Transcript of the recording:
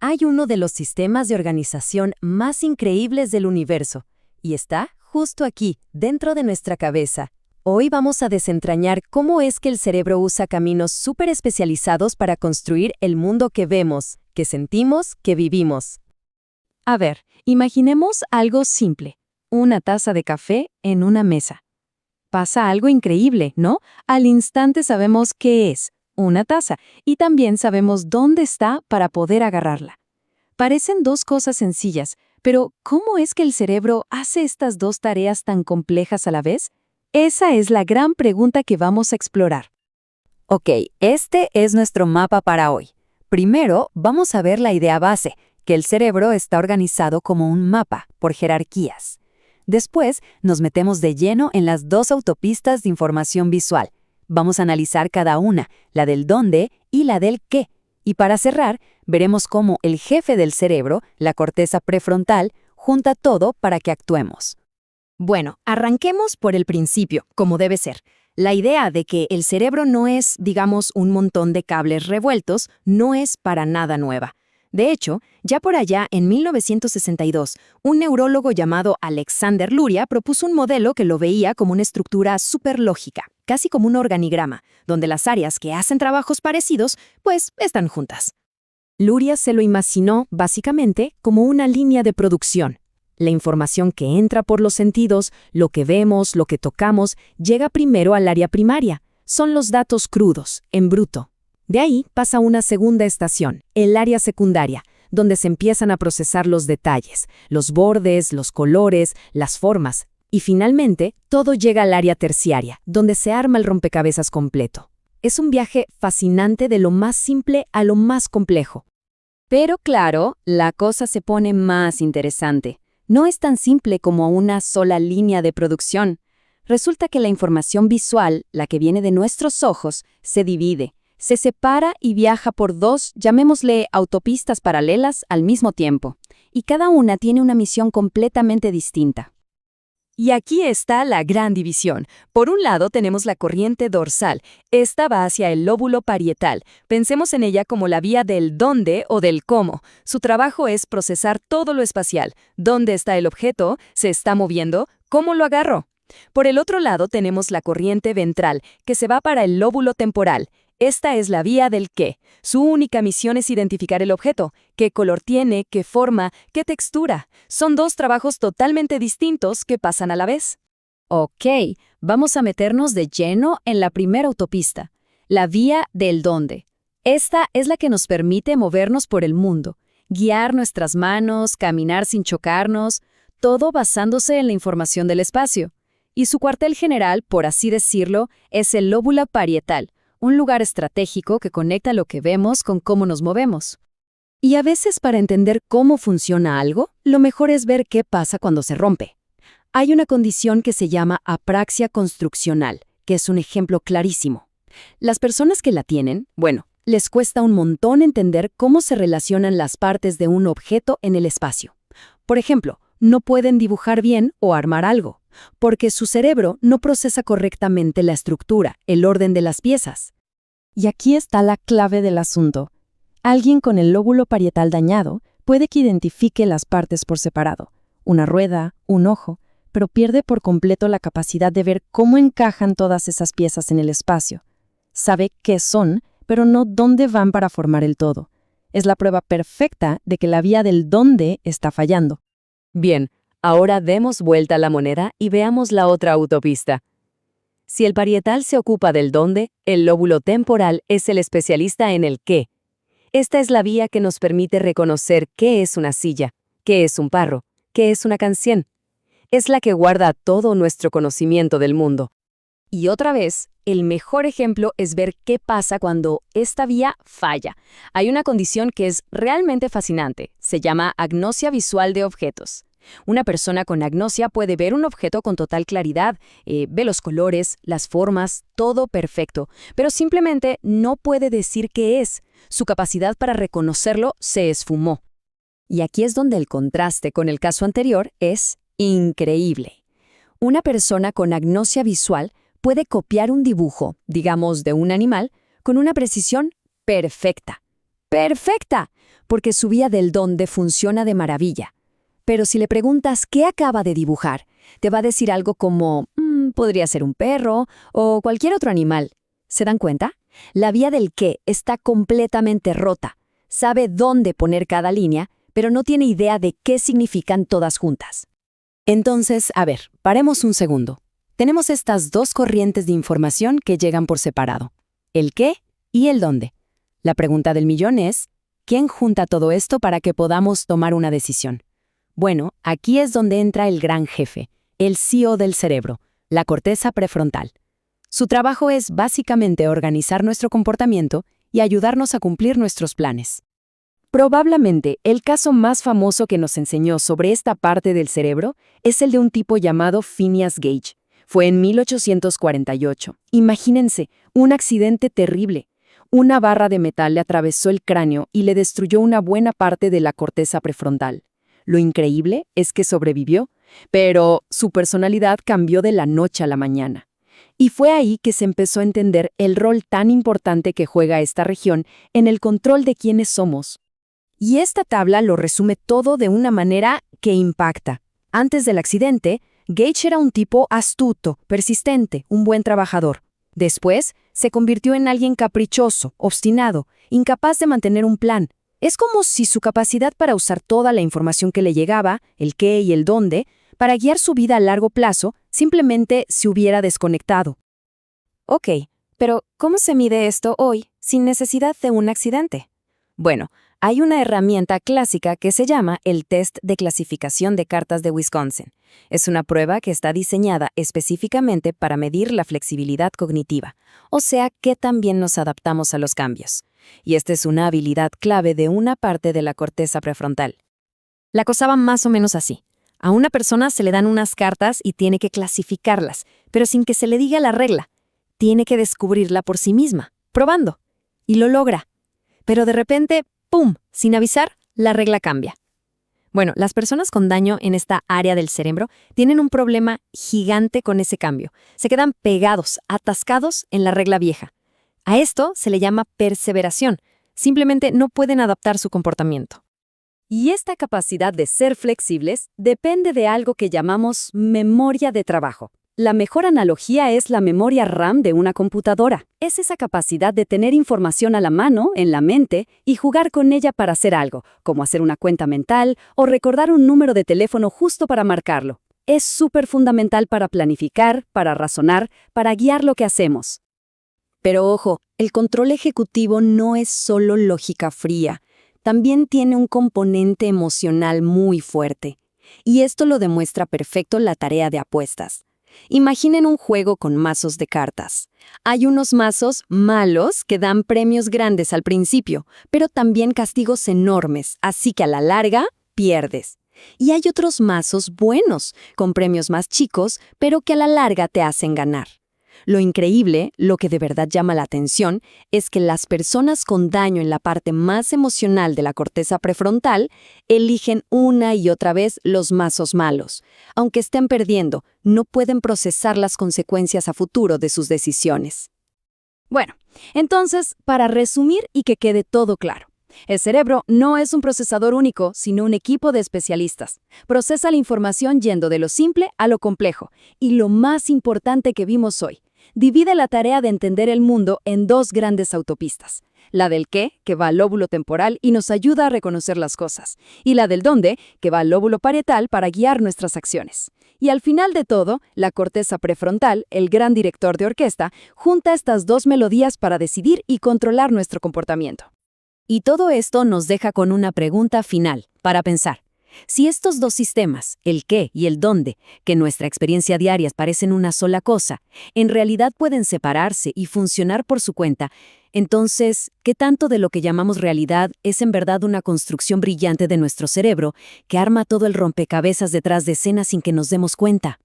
Hay uno de los sistemas de organización más increíbles del universo, y está justo aquí, dentro de nuestra cabeza. Hoy vamos a desentrañar cómo es que el cerebro usa caminos súper especializados para construir el mundo que vemos, que sentimos, que vivimos. A ver, imaginemos algo simple. Una taza de café en una mesa. Pasa algo increíble, ¿no? Al instante sabemos qué es, una taza, y también sabemos dónde está para poder agarrarla. Parecen dos cosas sencillas, pero ¿cómo es que el cerebro hace estas dos tareas tan complejas a la vez? Esa es la gran pregunta que vamos a explorar. Ok, este es nuestro mapa para hoy. Primero, vamos a ver la idea base, que el cerebro está organizado como un mapa, por jerarquías. Después, nos metemos de lleno en las dos autopistas de información visual. Vamos a analizar cada una, la del dónde y la del qué. Y para cerrar, veremos cómo el jefe del cerebro, la corteza prefrontal, junta todo para que actuemos. Bueno, arranquemos por el principio, como debe ser. La idea de que el cerebro no es, digamos, un montón de cables revueltos, no es para nada nueva. De hecho, ya por allá en 1962, un neurólogo llamado Alexander Luria propuso un modelo que lo veía como una estructura superlógica, casi como un organigrama, donde las áreas que hacen trabajos parecidos, pues, están juntas. Luria se lo imaginó, básicamente, como una línea de producción. La información que entra por los sentidos, lo que vemos, lo que tocamos, llega primero al área primaria. Son los datos crudos, en bruto. De ahí pasa una segunda estación, el área secundaria, donde se empiezan a procesar los detalles, los bordes, los colores, las formas. Y finalmente, todo llega al área terciaria, donde se arma el rompecabezas completo. Es un viaje fascinante de lo más simple a lo más complejo. Pero claro, la cosa se pone más interesante. No es tan simple como una sola línea de producción. Resulta que la información visual, la que viene de nuestros ojos, se divide. Se separa y viaja por dos, llamémosle autopistas paralelas, al mismo tiempo. Y cada una tiene una misión completamente distinta. Y aquí está la gran división. Por un lado tenemos la corriente dorsal. Esta va hacia el lóbulo parietal. Pensemos en ella como la vía del dónde o del cómo. Su trabajo es procesar todo lo espacial. ¿Dónde está el objeto? ¿Se está moviendo? ¿Cómo lo agarro? Por el otro lado tenemos la corriente ventral, que se va para el lóbulo temporal. Esta es la vía del qué. Su única misión es identificar el objeto. ¿Qué color tiene? ¿Qué forma? ¿Qué textura? Son dos trabajos totalmente distintos que pasan a la vez. Ok, vamos a meternos de lleno en la primera autopista, la vía del dónde. Esta es la que nos permite movernos por el mundo, guiar nuestras manos, caminar sin chocarnos, todo basándose en la información del espacio. Y su cuartel general, por así decirlo, es el lóbulo parietal, un lugar estratégico que conecta lo que vemos con cómo nos movemos. Y a veces para entender cómo funciona algo, lo mejor es ver qué pasa cuando se rompe. Hay una condición que se llama apraxia construccional, que es un ejemplo clarísimo. Las personas que la tienen, bueno, les cuesta un montón entender cómo se relacionan las partes de un objeto en el espacio. Por ejemplo, no pueden dibujar bien o armar algo, porque su cerebro no procesa correctamente la estructura, el orden de las piezas. Y aquí está la clave del asunto. Alguien con el lóbulo parietal dañado puede que identifique las partes por separado, una rueda, un ojo, pero pierde por completo la capacidad de ver cómo encajan todas esas piezas en el espacio. Sabe qué son, pero no dónde van para formar el todo. Es la prueba perfecta de que la vía del dónde está fallando. Bien, ahora demos vuelta a la moneda y veamos la otra autopista. Si el parietal se ocupa del dónde, el lóbulo temporal es el especialista en el qué. Esta es la vía que nos permite reconocer qué es una silla, qué es un perro, qué es una canción. Es la que guarda todo nuestro conocimiento del mundo. Y otra vez, el mejor ejemplo es ver qué pasa cuando esta vía falla. Hay una condición que es realmente fascinante. Se llama agnosia visual de objetos. Una persona con agnosia puede ver un objeto con total claridad, ve los colores, las formas, todo perfecto, pero simplemente no puede decir qué es. Su capacidad para reconocerlo se esfumó. Y aquí es donde el contraste con el caso anterior es increíble. Una persona con agnosia visual puede copiar un dibujo, digamos de un animal, con una precisión perfecta. Perfecta, porque su vía del dónde funciona de maravilla. Pero si le preguntas qué acaba de dibujar, te va a decir algo como, podría ser un perro o cualquier otro animal. ¿Se dan cuenta? La vía del qué está completamente rota. Sabe dónde poner cada línea, pero no tiene idea de qué significan todas juntas. Entonces, a ver, paremos un segundo. Tenemos estas dos corrientes de información que llegan por separado, el qué y el dónde. La pregunta del millón es, ¿quién junta todo esto para que podamos tomar una decisión? Bueno, aquí es donde entra el gran jefe, el CEO del cerebro, la corteza prefrontal. Su trabajo es básicamente organizar nuestro comportamiento y ayudarnos a cumplir nuestros planes. Probablemente el caso más famoso que nos enseñó sobre esta parte del cerebro es el de un tipo llamado Phineas Gage. Fue en 1848. Imagínense, un accidente terrible. Una barra de metal le atravesó el cráneo y le destruyó una buena parte de la corteza prefrontal. Lo increíble es que sobrevivió, pero su personalidad cambió de la noche a la mañana. Y fue ahí que se empezó a entender el rol tan importante que juega esta región en el control de quiénes somos. Y esta tabla lo resume todo de una manera que impacta. Antes del accidente, Gage era un tipo astuto, persistente, un buen trabajador. Después, se convirtió en alguien caprichoso, obstinado, incapaz de mantener un plan. Es como si su capacidad para usar toda la información que le llegaba, el qué y el dónde, para guiar su vida a largo plazo, simplemente se hubiera desconectado. Ok, pero ¿cómo se mide esto hoy sin necesidad de un accidente? Bueno, hay una herramienta clásica que se llama el test de clasificación de cartas de Wisconsin. Es una prueba que está diseñada específicamente para medir la flexibilidad cognitiva, o sea, qué tan bien nos adaptamos a los cambios. Y esta es una habilidad clave de una parte de la corteza prefrontal. La cosa va más o menos así. A una persona se le dan unas cartas y tiene que clasificarlas, pero sin que se le diga la regla. Tiene que descubrirla por sí misma, probando. Y lo logra. Pero de repente, ¡pum!, sin avisar, la regla cambia. Bueno, las personas con daño en esta área del cerebro tienen un problema gigante con ese cambio. Se quedan pegados, atascados en la regla vieja. A esto se le llama perseveración. Simplemente no pueden adaptar su comportamiento. Y esta capacidad de ser flexibles depende de algo que llamamos memoria de trabajo. La mejor analogía es la memoria RAM de una computadora. Es esa capacidad de tener información a la mano, en la mente, y jugar con ella para hacer algo, como hacer una cuenta mental o recordar un número de teléfono justo para marcarlo. Es súper fundamental para planificar, para razonar, para guiar lo que hacemos. Pero ojo, el control ejecutivo no es solo lógica fría. También tiene un componente emocional muy fuerte. Y esto lo demuestra perfecto la tarea de apuestas. Imaginen un juego con mazos de cartas. Hay unos mazos malos que dan premios grandes al principio, pero también castigos enormes, así que a la larga pierdes. Y hay otros mazos buenos, con premios más chicos, pero que a la larga te hacen ganar. Lo increíble, lo que de verdad llama la atención, es que las personas con daño en la parte más emocional de la corteza prefrontal eligen una y otra vez los mazos malos. Aunque estén perdiendo, no pueden procesar las consecuencias a futuro de sus decisiones. Bueno, entonces, para resumir y que quede todo claro, el cerebro no es un procesador único, sino un equipo de especialistas. Procesa la información yendo de lo simple a lo complejo. Y lo más importante que vimos hoy, divide la tarea de entender el mundo en dos grandes autopistas. La del qué, que va al lóbulo temporal y nos ayuda a reconocer las cosas. Y la del dónde, que va al lóbulo parietal para guiar nuestras acciones. Y al final de todo, la corteza prefrontal, el gran director de orquesta, junta estas dos melodías para decidir y controlar nuestro comportamiento. Y todo esto nos deja con una pregunta final, para pensar. Si estos dos sistemas, el qué y el dónde, que en nuestra experiencia diaria parecen una sola cosa, en realidad pueden separarse y funcionar por su cuenta, entonces, ¿qué tanto de lo que llamamos realidad es en verdad una construcción brillante de nuestro cerebro que arma todo el rompecabezas detrás de escenas sin que nos demos cuenta?